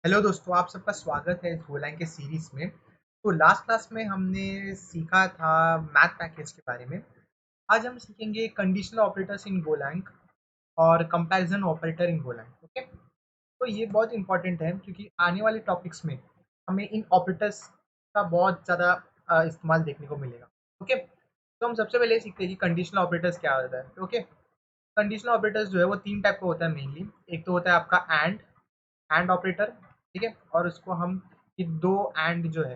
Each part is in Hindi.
हेलो दोस्तों, आप सबका स्वागत है इस गोलैंग के सीरीज में। तो लास्ट क्लास में हमने सीखा था मैथ पैकेज के बारे में। आज हम सीखेंगे कंडीशनल ऑपरेटर्स इन गोलैंग और कंपैरिजन ऑपरेटर इन गोलैंग। ओके, तो ये बहुत इंपॉर्टेंट है क्योंकि आने वाले टॉपिक्स में हमें इन ऑपरेटर्स का बहुत ज़्यादा इस्तेमाल देखने को मिलेगा। ओके, तो हम सबसे पहले सीखते हैं कि कंडीशनल ऑपरेटर्स क्या होता है। ओके, कंडीशनल ऑपरेटर्स जो है वो तीन टाइप का होता है मेनली। एक तो होता है आपका एंड ऑपरेटर, ठीक है, और उसको हम ये दो एंड जो है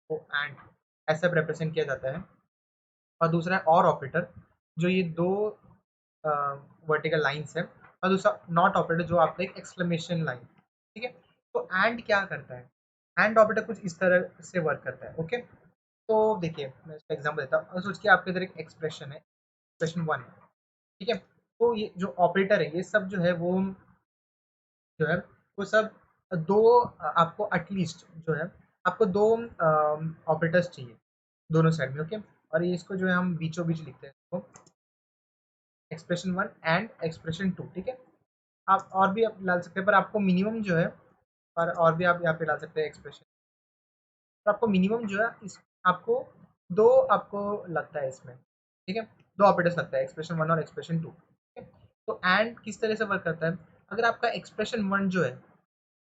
वो एंड ऐसा रिप्रेजेंट किया जाता है। और दूसरा है और ऑपरेटर, जो ये दो वर्टिकल लाइंस है। और दूसरा नॉट ऑपरेटर, जो आपका एक एक्सक्लेमेशन लाइन, ठीक है। तो एंड क्या करता है? एंड ऑपरेटर कुछ इस तरह से वर्क करता है। ओके, तो देखिए मैं इसका एग्जांपल देता हूँ। सोच के आपके इधर एक एक्सप्रेशन है, एक्सप्रेशन वन है, ठीक है। तो ये जो ऑपरेटर है, ये सब जो है वो जो है वो सब दो आपको एटलीस्ट जो है आपको दो ऑपरेटर्स चाहिए दोनों साइड में। ओके, और ये इसको जो है हम बीचों बीच लिखते हैं इसको expression one and expression two, ठीक है। आप और भी आप डाल सकते हैं, पर आपको मिनिमम जो है और भी आप यहाँ पे डाल सकते हैं एक्सप्रेशन। तो आपको मिनिमम जो है इस आपको दो आपको लगता है इसमें, ठीक है। दो ऑपरेटर्स लगता है, एक्सप्रेशन वन और एक्सप्रेशन टू, ठीक है। तो एंड किस तरह से वर्क करता है? अगर आपका एक्सप्रेशन वन जो है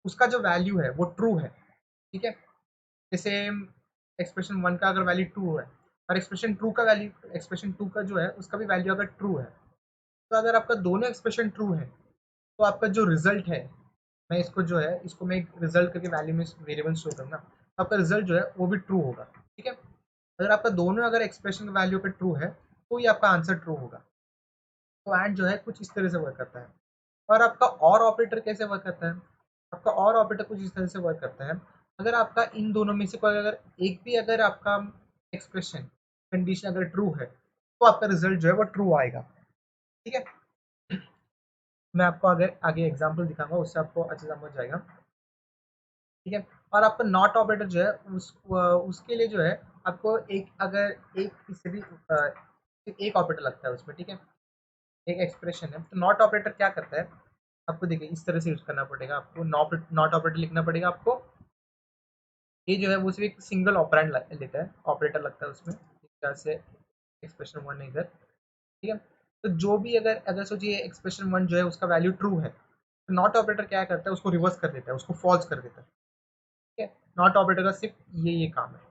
उसका जो वैल्यू है वो ट्रू है, ठीक है। जैसे एक्सप्रेशन वन का अगर वैल्यू ट्रू है और एक्सप्रेशन टू का जो है उसका भी वैल्यू अगर ट्रू है, तो अगर आपका दोनों एक्सप्रेशन ट्रू है तो आपका जो रिजल्ट है, मैं इसको जो है इसको मैं एक रिजल्ट करके वैल्यू में वेरिएबल शो करूँगा, तो आपका रिजल्ट जो है वो भी ट्रू होगा, ठीक है। अगर आपका दोनों अगर एक्सप्रेशन वैल्यू पे ट्रू है तो ये आपका आंसर ट्रू होगा। तो एंड जो है कुछ इस तरह से वर्क करता है। और आपका और ऑपरेटर कैसे वर्क करता है? आपका और ऑपरेटर कुछ इस तरह से वर्क करता है। अगर आपका इन दोनों में से कोई अगर एक भी अगर आपका एक्सप्रेशन कंडीशन अगर ट्रू है तो आपका रिजल्ट जो है वो ट्रू आएगा, ठीक है। मैं आपको अगर आगे एग्जांपल दिखाऊंगा उससे आपको अच्छे से समझ जाएगा, ठीक है। और आपका नॉट ऑपरेटर जो है उसके लिए जो है आपको एक अगर एक किसी भी एक ऑपरेटर लगता है उसमें, ठीक है। एक एक्सप्रेशन है तो नॉट ऑपरेटर क्या करता है? आपको देखिए इस तरह से यूज करना पड़ेगा, आपको नॉट नॉट ऑपरेटर लिखना पड़ेगा आपको। ये जो है वो सिर्फ एक सिंगल ऑपरेंड लेता है, ऑपरेटर लगता है उसमें इस तरह से। एक्सप्रेशन वन है इधर, ठीक है। तो जो भी अगर अगर सोचिए एक्सप्रेशन वन जो है उसका वैल्यू ट्रू है, तो नॉट ऑपरेटर क्या करता है? उसको रिवर्स कर देता है, उसको फॉल्स कर देता है, ठीक है। नॉट ऑपरेटर का सिर्फ ये काम है,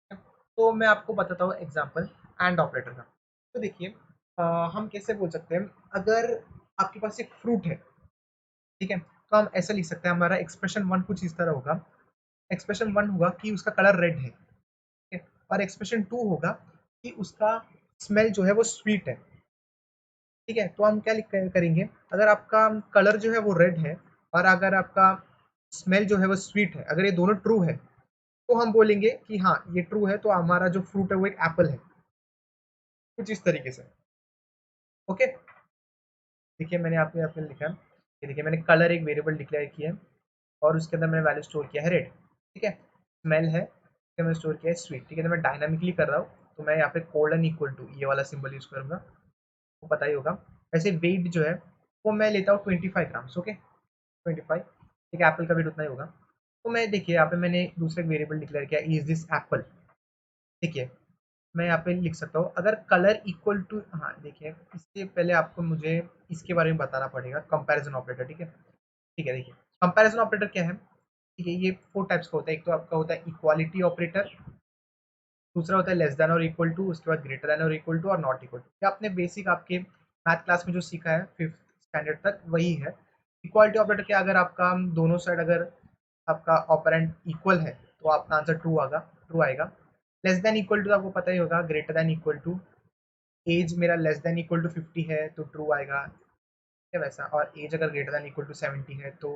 ठीक है? तो मैं आपको बताता हूँ एग्जाम्पल एंड ऑपरेटर का। तो देखिए हम कैसे बोल सकते हैं? अगर आपके पास एक फ्रूट है, ठीक है, तो हम ऐसा लिख सकते हैं, हमारा एक्सप्रेशन वन कुछ इस तरह होगा। एक्सप्रेशन वन होगा कि उसका कलर रेड है, ठीक है। और एक्सप्रेशन टू होगा कि उसका स्मेल जो है वो स्वीट है, ठीक है। तो हम क्या लिख करेंगे? अगर आपका कलर जो है वो रेड है और अगर आपका स्मेल जो है वो स्वीट है, अगर ये दोनों ट्रू है तो हम बोलेंगे कि हाँ ये ट्रू है, तो हमारा जो फ्रूट है वो एक एप्पल है, कुछ इस तरीके से। ओके, देखिए मैंने आपको यहाँ पे लिखा है, ये देखिए मैंने कलर एक वेरिएबल डिक्लेयर किया है और उसके अंदर मैंने वैल्यू स्टोर किया है रेड, ठीक है। स्मेल है, इसके मैंने स्टोर किया है स्वीट, ठीक है। तो मैं डायनामिकली कर रहा हूँ तो मैं यहाँ पे कोलन इक्वल टू ये वाला सिंबल यूज करूंगा, वो पता ही होगा। वैसे वेट जो है वो मैं लेता हूँ 25 ग्राम्स, ओके 25, ठीक है। एप्पल का वेट उतना ही होगा। तो मैं देखिए यहाँ पे मैंने दूसरा वेरिएबल डिक्लेयर किया इज दिस एप्पल, ठीक है। मैं यहाँ पे लिख सकता हूँ अगर कलर इक्वल टू, हाँ देखिए इससे पहले आपको मुझे इसके बारे में बताना पड़ेगा, कंपैरिजन ऑपरेटर, ठीक है। ठीक है, देखिए कंपैरिजन ऑपरेटर क्या है? ठीक है, ये फोर टाइप्स का होता है। एक तो आपका होता है इक्वालिटी ऑपरेटर, दूसरा होता है लेस देन और इक्वल टू, उसके बाद ग्रेटर देन और इक्वल टू और नॉट इक्वल टू। ये आपने बेसिक आपके मैथ क्लास में जो सीखा है फिफ्थ स्टैंडर्ड तक वही है। इक्वालिटी ऑपरेटर क्या? अगर आपका दोनों साइड अगर आपका ऑपरेंड इक्वल है तो आपका आंसर ट्रू आएगा। लेस देन इक्वल टू आपको पता ही होगा, greater than equal to, as मेरा लेस देन इक्वल टू 50 है तो ट्रू आएगा, ठीक है वैसा। और एज अगर ग्रेटर देन इक्वल टू 70 है तो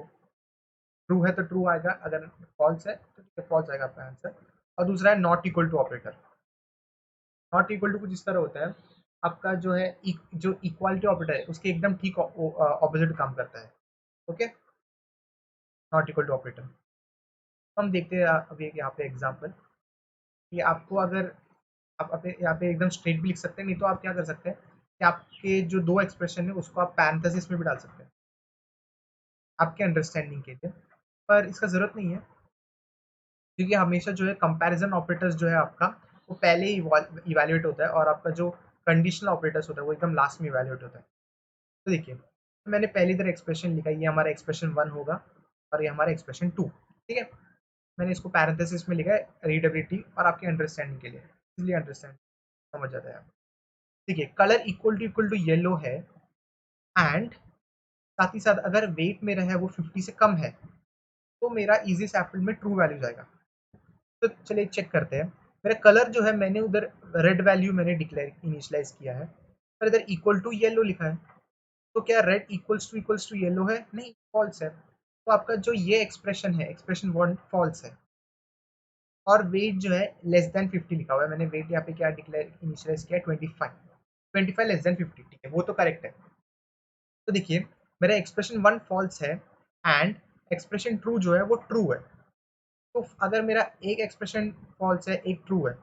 ट्रू है तो ट्रू आएगा, अगर फॉल्स है तो फॉल्स आएगा आपका आंसर। और दूसरा है not equal to operator. Not equal to कुछ इस तरह होता है, आपका जो है जो इक्वालिटी ऑपरेटर है उसके एकदम ठीक ऑपोजिट काम करता है। Okay, not equal to operator. हम देखते हैं अभी यहाँ पे एग्जांपल कि आपको अगर आप अपने यहाँ पे एकदम स्ट्रेट भी लिख सकते हैं, नहीं तो आप क्या कर सकते हैं कि आपके जो दो एक्सप्रेशन है उसको आप पैरेंथेसिस में भी डाल सकते हैं। आपके अंडरस्टैंडिंग के लिए, पर इसका ज़रूरत नहीं है, क्योंकि हमेशा जो है कंपैरिजन ऑपरेटर्स जो है आपका, वो पहले ही इवैल्यूएट होता है, और आपका जो कंडीशनल ऑपरेटर्स होता है वो एकदम लास्ट में इवैल्यूएट होता है। तो देखिए, तो मैंने पहली तरह एक्सप्रेशन लिखा, ये हमारा एक्सप्रेशन 1 होगा और ये हमारा एक्सप्रेशन 2, ठीक है। मैंने इसको पैरेंथेसिस में लिखा है रीडेबिलिटी और आपके अंडरस्टैंडिंग के लिए, इसलिए अंडरस्टैंड समझ जाता है आप। देखिए, कलर इक्वल टू येलो है, एंड साथ ही साथ अगर वेट मेरा है वो 50 से कम है, तो मेरा इजी सैम्पल में ट्रू वैल्यू जाएगा। तो चलिए चेक करते हैं। मेरा कलर जो है, मैंने उधर रेड वैल्यू मैंने डिक्लेयर इनिशियलाइज किया है, पर इधर इक्वल टू येलो लिखा है, तो क्या रेड इक्वल्स टू येलो है? नहीं, फॉल्स है। तो आपका जो ये एक्सप्रेशन है, एक्सप्रेशन 1 फॉल्स है। और वेट जो है लेस देन 50 लिखा हुआ है, मैंने वेट यहाँ पे क्या डिक्लेयर इनिशियलाइज किया, 25 लेस देन 50, ठीक है, वो तो करेक्ट है। तो देखिए, मेरा एक्सप्रेशन 1 फॉल्स है, एंड एक्सप्रेशन ट्रू जो है वो ट्रू है। तो अगर मेरा एक एक्सप्रेशन फॉल्स है, एक ट्रू है,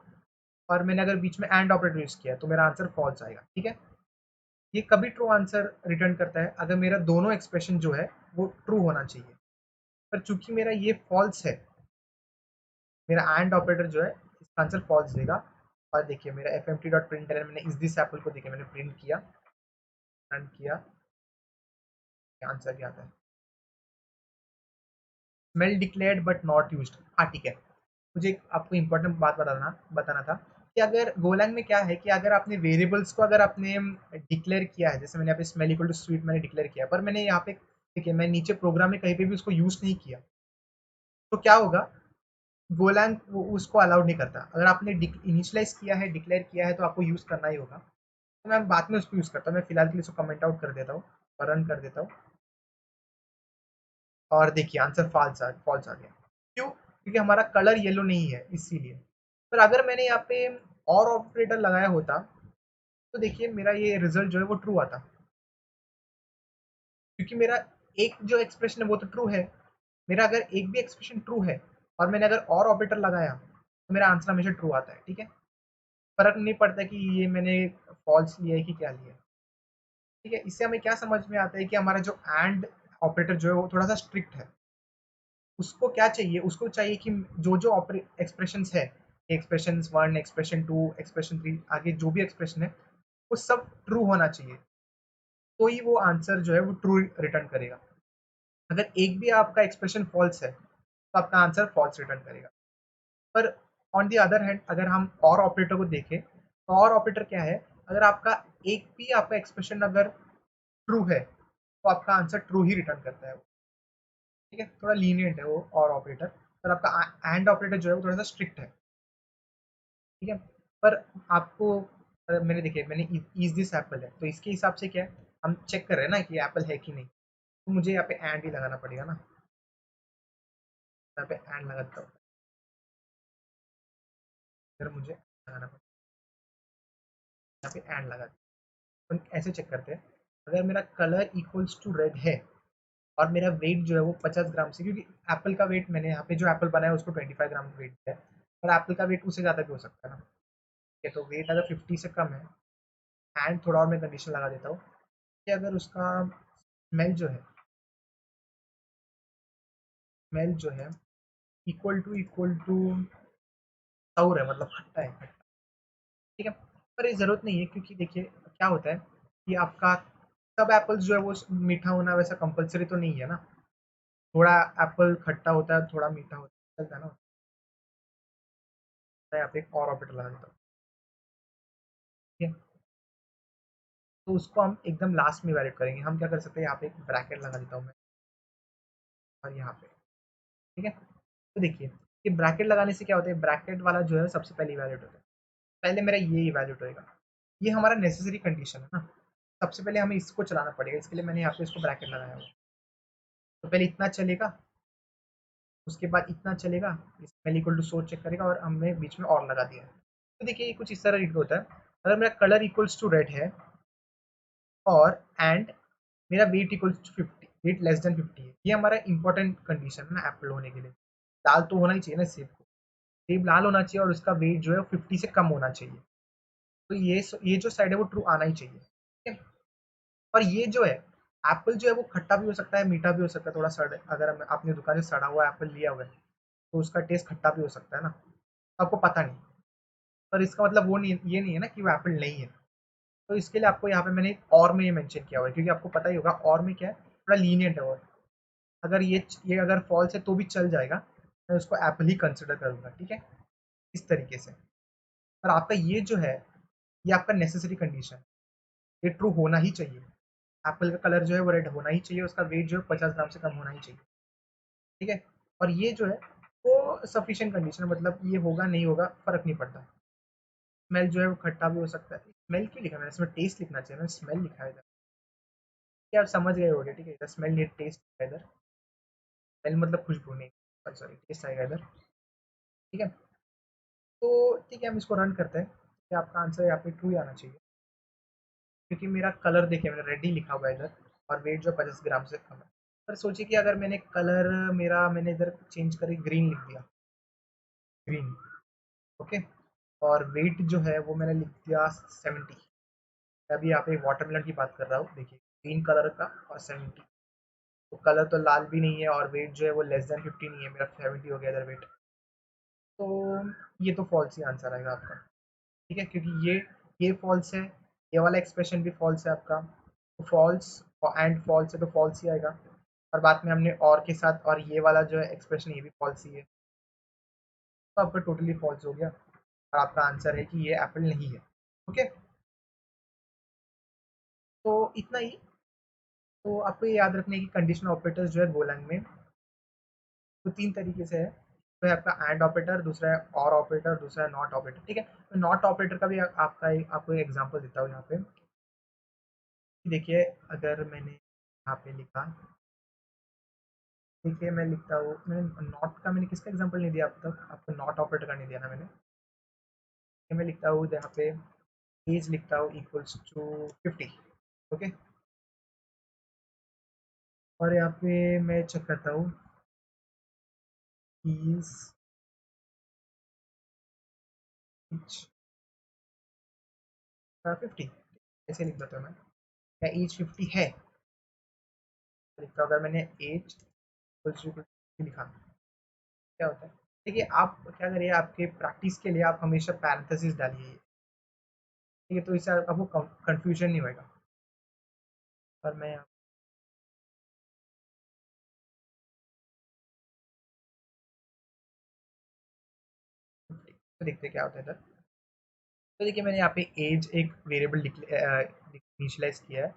और मैंने अगर बीच में एंड ऑपरेटर यूज किया, तो मेरा आंसर फॉल्स आएगा, ठीक है। ये कभी ट्रू आंसर रिटर्न करता है अगर मेरा दोनों एक्सप्रेशन जो है वो ट्रू होना चाहिए, पर चूंकि मेरा ये फॉल्स है, मेरा एंड ऑपरेटर जो है इसका आंसर फॉल्स देगा। और देखिए, मेरा F M T dot print मैंने इस दिस एप्पल को देखिए, मैंने प्रिंट किया, रन किया, आंसर क्या आता है, smell declared but not used. हाँ, ठीक है। मुझे आपको इंपॉर्टेंट बात बताना था कि अगर गोलैंग में क्या है कि अगर आपने वेरिएबल्स को अगर आपने डिक्लेयर किया है, जैसे मैंने यहाँ पे स्मेल इक्वल टू स्वीट मैंने डिक्लेयर किया, पर मैंने यहाँ पे देखिए, मैं नीचे प्रोग्राम में कहीं पे भी उसको यूज नहीं किया, तो क्या होगा, गोलैंग वो उसको अलाउड नहीं करता। अगर आपने इनिशियलाइज किया है, डिक्लेयर किया है, तो आपको यूज करना ही होगा। तो मैं बाद में उसको यूज करता हूँ, मैं फिलहाल के लिए इसको कमेंट आउट कर देता हूँ और रन कर देता हूँ। और देखिए, आंसर फॉल्स आ गया। क्यों? क्योंकि हमारा कलर येलो नहीं है, इसीलिए। पर अगर मैंने यहाँ पे और ऑपरेटर लगाया होता, तो देखिए मेरा ये रिजल्ट जो है वो ट्रू आता, क्योंकि मेरा एक जो एक्सप्रेशन है वो तो ट्रू है। मेरा अगर एक भी एक्सप्रेशन ट्रू है और मैंने अगर और ऑपरेटर लगाया, तो मेरा आंसर हमेशा ट्रू आता है, ठीक है। फर्क नहीं पड़ता कि ये मैंने फॉल्स लिया है कि क्या लिया है, ठीक है। इससे हमें क्या समझ में आता है कि हमारा जो एंड ऑपरेटर जो है वो थोड़ा सा स्ट्रिक्ट है। उसको क्या चाहिए, उसको चाहिए कि जो जो एक्सप्रेशन है, एक्सप्रेशन 1, एक्सप्रेशन 2, एक्सप्रेशन 3, आगे जो भी एक्सप्रेशन है, वो सब ट्रू होना चाहिए, तो ही वो आंसर जो है वो ट्रू रिटर्न करेगा। अगर एक भी आपका एक्सप्रेशन फॉल्स है, तो आपका आंसर फॉल्स रिटर्न करेगा। पर ऑन दी अदर हैंड अगर हम और ऑपरेटर को देखें, तो और ऑपरेटर क्या है, अगर आपका एक भी आपका एक्सप्रेशन अगर ट्रू है, तो आपका आंसर ट्रू ही रिटर्न करता है वो, ठीक है। थोड़ा लीनियंट है वो और ऑपरेटर, पर आपका एंड ऑपरेटर जो है वो थोड़ा सा स्ट्रिक्ट है, ठीक है। पर आपको मैंने देखिए, मैंने इज दिस एप्पल है, तो इसके हिसाब से क्या है, हम चेक कर रहे हैं ना कि एप्पल है कि नहीं, तो मुझे यहाँ पे एंड ही लगाना पड़ेगा ना, यहाँ पे एंड लगाता हूँ, फिर मुझे लगाना पड़ेगा, यहाँ पे एंड लगा दिया। तो ऐसे चेक करते हैं, अगर मेरा कलर इक्वल्स टू रेड है और मेरा वेट जो है वो 50 ग्राम से, क्योंकि एप्पल का वेट मैंने यहाँ पे जो एप्पल बनाया है उसको 25 ग्राम वेट है, और एप्पल का वेट उससे ज़्यादा भी हो सकता है ना, ठीक है। तो वेट अगर 50 से कम है, एंड थोड़ा और मैं कंडीशन लगा देता हूँ कि अगर उसका स्मेल जो है इक्वल टू साउर है, मतलब खट्टा है, खट्टा, ठीक है। पर ये ज़रूरत नहीं है, क्योंकि देखिए क्या होता है कि आपका सब एप्पल्स जो है वो मीठा होना वैसा कंपलसरी तो नहीं है ना, थोड़ा एप्पल खट्टा होता है, थोड़ा मीठा होता है, चलता है ना। मैं यहाँ पे एक और ऑपरेटर लगा देता हूँ, ठीक है। तो उसको हम एकदम लास्ट में वैलिड करेंगे। हम क्या कर सकते हैं, यहाँ पे एक ब्रैकेट लगा देता हूँ मैं, और यहाँ पे, ठीक है। तो देखिए, ये ब्रैकेट लगाने से क्या होता है, ब्रैकेट वाला जो है सबसे पहले इवैल्यूएट होता है, पहले मेरा ये इवैल्यूएट होएगा, ये हमारा नेसेसरी कंडीशन है ना। सबसे पहले हमें इसको चलाना पड़ेगा, इसके लिए मैंने यहाँ पे इसको ब्रैकेट लगाया हुआ है। तो पहले इतना चलेगा, उसके बाद इतना चलेगा, इसमें इक्वल टू सोच चेक करेगा, और हमने बीच में और लगा दिया है। तो देखिए, ये कुछ इस तरह रीड होता है, अगर मेरा कलर इक्वल्स टू रेड है और एंड मेरा weight equals to 50, weight less than 50 है, ये हमारा इंपॉर्टेंट कंडीशन है ना एप्पल होने के लिए। लाल तो होना ही चाहिए ना सेब को, सेब लाल होना चाहिए और उसका वेट जो है 50 से कम होना चाहिए। तो ये जो साइड है वो ट्रू आना ही चाहिए, ठीक है। और ये जो है एप्पल जो है वो खट्टा भी हो सकता है, मीठा भी हो सकता है, थोड़ा सड़ अगर आपने दुकान से सड़ा हुआ एप्पल लिया हुआ है तो उसका टेस्ट खट्टा भी हो सकता है ना, आपको पता नहीं। पर इसका मतलब वो नहीं, ये नहीं है ना कि वो एप्पल नहीं है। तो इसके लिए आपको यहाँ पे मैंने एक और में ये मेंशन किया हुआ है, क्योंकि आपको पता ही होगा और में क्या है, थोड़ा लीनियंट है। और अगर ये अगर फॉल्स है तो भी चल जाएगा, मैं उसको एप्पल ही कंसिडर करूंगा, ठीक है, इस तरीके से। पर आपका ये जो है, ये आपका नेसेसरी कंडीशन, ये ट्रू होना ही चाहिए। एप्पल का कलर जो है वो रेड होना ही चाहिए, उसका वेट जो है 50 ग्राम से कम होना ही चाहिए, ठीक है। और ये जो है वो सफिशिएंट कंडीशन है, मतलब ये होगा नहीं होगा फर्क नहीं पड़ता। स्मेल जो है वो खट्टा भी हो सकता है, स्मेल क्यों लिखा मैंने, इसमें टेस्ट लिखना चाहिए, मैंने स्मेल लिखा है इधर, क्या आप समझ गए होगे, ठीक है, इधर स्मेल नहीं टेस्ट है इधर। स्मेल मतलब खुशबू नहीं, सॉरी टेस्ट आएगा इधर, ठीक है। तो ठीक है, हम इसको रन करते हैं कि आपका आंसर यहाँ पे ट्रू आना चाहिए, क्योंकि मेरा कलर देखिए मैंने रेड ही लिखा हुआ है इधर, और वेट जो 50 ग्राम से कम है। पर सोचिए कि अगर मैंने कलर मेरा मैंने इधर चेंज करके ग्रीन लिख दिया, ग्रीन, ओके, और वेट जो है वो मैंने लिख दिया 70। अभी यहाँ पे वाटरमेलन की बात कर रहा हूँ, देखिए ग्रीन कलर का और 70, तो कलर तो लाल भी नहीं है और वेट जो है वो लेस देन 50 नहीं है, मेरा 70 हो गया इधर वेट। तो ये तो फॉल्स ही आंसर आएगा आपका, ठीक है, क्योंकि ये फॉल्स है, ये वाला एक्सप्रेशन भी फॉल्स है आपका, तो फॉल्स और एंड फॉल्स है तो फॉल्स ही आएगा। और बाद में हमने और के साथ और ये वाला जो है एक्सप्रेशन ये भी फॉल्स ही है, तो आपका टोटली फॉल्स हो गया, और आपका आंसर है कि ये एप्पल नहीं है, ओके। तो इतना ही। तो आपको ये याद रखना है कि कंडीशनल ऑपरेटर्स जो है गोलैंग में तो तीन तरीके से है, तो है आपका एंड ऑपरेटर, दूसरा है और ऑपरेटर, दूसरा है नॉट ऑपरेटर, ठीक है। तो नॉट ऑपरेटर का भी आपको एक एग्जांपल देता हूँ यहाँ पे, कि देखिए अगर मैंने यहाँ पे लिखा, देखिए मैं लिखता हूँ, मैंने नॉट का मैंने किसका एग्जांपल नहीं दिया अब तक, आपको नॉट ऑपरेटर का नहीं दिया ना मैंने। ये मैं लिखता हूँ यहाँ पे एज लिखता हूँ इक्वल्स टू 50, ओके। और यहाँ पे मैं चेक करता हूँ इज 50, ऐसे लिख देता हूँ मैं, या एज 50 है लिखता हूँ। अगर मैंने एज लिखा, क्या होता है, देखिए आप क्या करिए, आपके प्रैक्टिस के लिए आप हमेशा पैरेंथेसिस डालिए, ठीक है, तो इससे आपको कंफ्यूजन नहीं होगा। और मैं तो देखते क्या होता है इधर। तो देखिए मैंने यहाँ पे एज एक वेरिएबल इनिशियलाइज किया है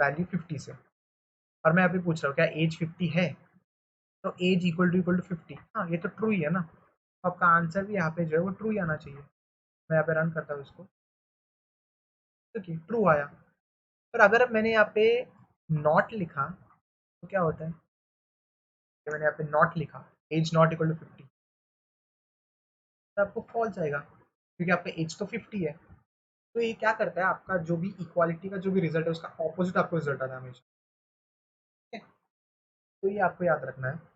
वैल्यू 50 से, और मैं यहाँ पे पूछ रहा हूँ क्या एज 50 है, तो एज इक्वल टू 50, हाँ ये तो ट्रू ही है ना, तो आपका आंसर भी यहाँ पे जो है वो ट्रू ही आना चाहिए। मैं यहाँ पे रन करता हूँ इसको, तो ट्रू आया। पर अगर मैंने यहाँ पे नॉट लिखा तो क्या होता है, कि मैंने यहाँ पे नॉट लिखा एज नॉट इक्वल टू 50, तो आपको फॉल्स आएगा, क्योंकि आपका एज तो 50 है। तो ये क्या करता है, आपका जो भी इक्वालिटी का जो भी रिजल्ट है उसका ऑपोजिट आपको रिजल्ट आता है हमेशा, ठीक है? तो ये आपको याद रखना है।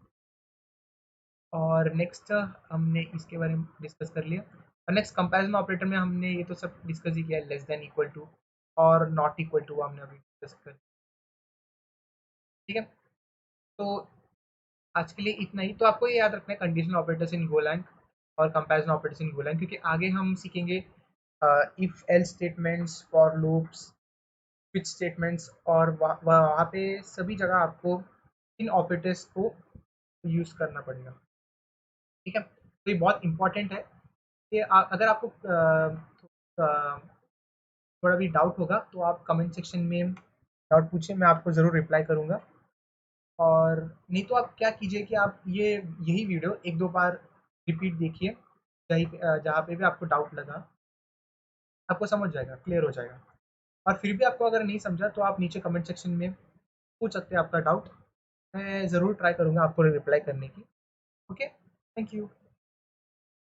और नेक्स्ट हमने इसके बारे में डिस्कस कर लिया, और नेक्स्ट कंपैरिजन ऑपरेटर में हमने ये तो सब डिस्कस ही किया, लेस देन इक्वल टू और नॉट इक्वल टू हमने अभी डिस्कस कर, ठीक है। तो आज के लिए इतना ही। तो आपको ये याद रखना है कंडीशनल ऑपरेटर्स इन गोलैंग और कंपैरिजन ऑपरेटर्स इन गोलैंग, क्योंकि आगे हम सीखेंगे if else statements, for loops, switch statements, और वहाँ पे सभी जगह आपको इन ऑपरेटर्स को यूज़ करना पड़ेगा, ठीक है। तो ये बहुत इंपॉर्टेंट है कि अगर आपको थोड़ा भी डाउट होगा तो आप कमेंट सेक्शन में डाउट पूछिए, मैं आपको ज़रूर रिप्लाई करूँगा। और नहीं तो आप क्या कीजिए कि आप ये यही वीडियो एक दो बार रिपीट देखिए, जहाँ पे भी आपको डाउट लगा, आपको समझ जाएगा, क्लियर हो जाएगा। और फिर भी आपको अगर नहीं समझा तो आप नीचे कमेंट सेक्शन में पूछ सकते हैं आपका डाउट, मैं ज़रूर ट्राई करूँगा आपको रिप्लाई करने की, ओके। Thank you.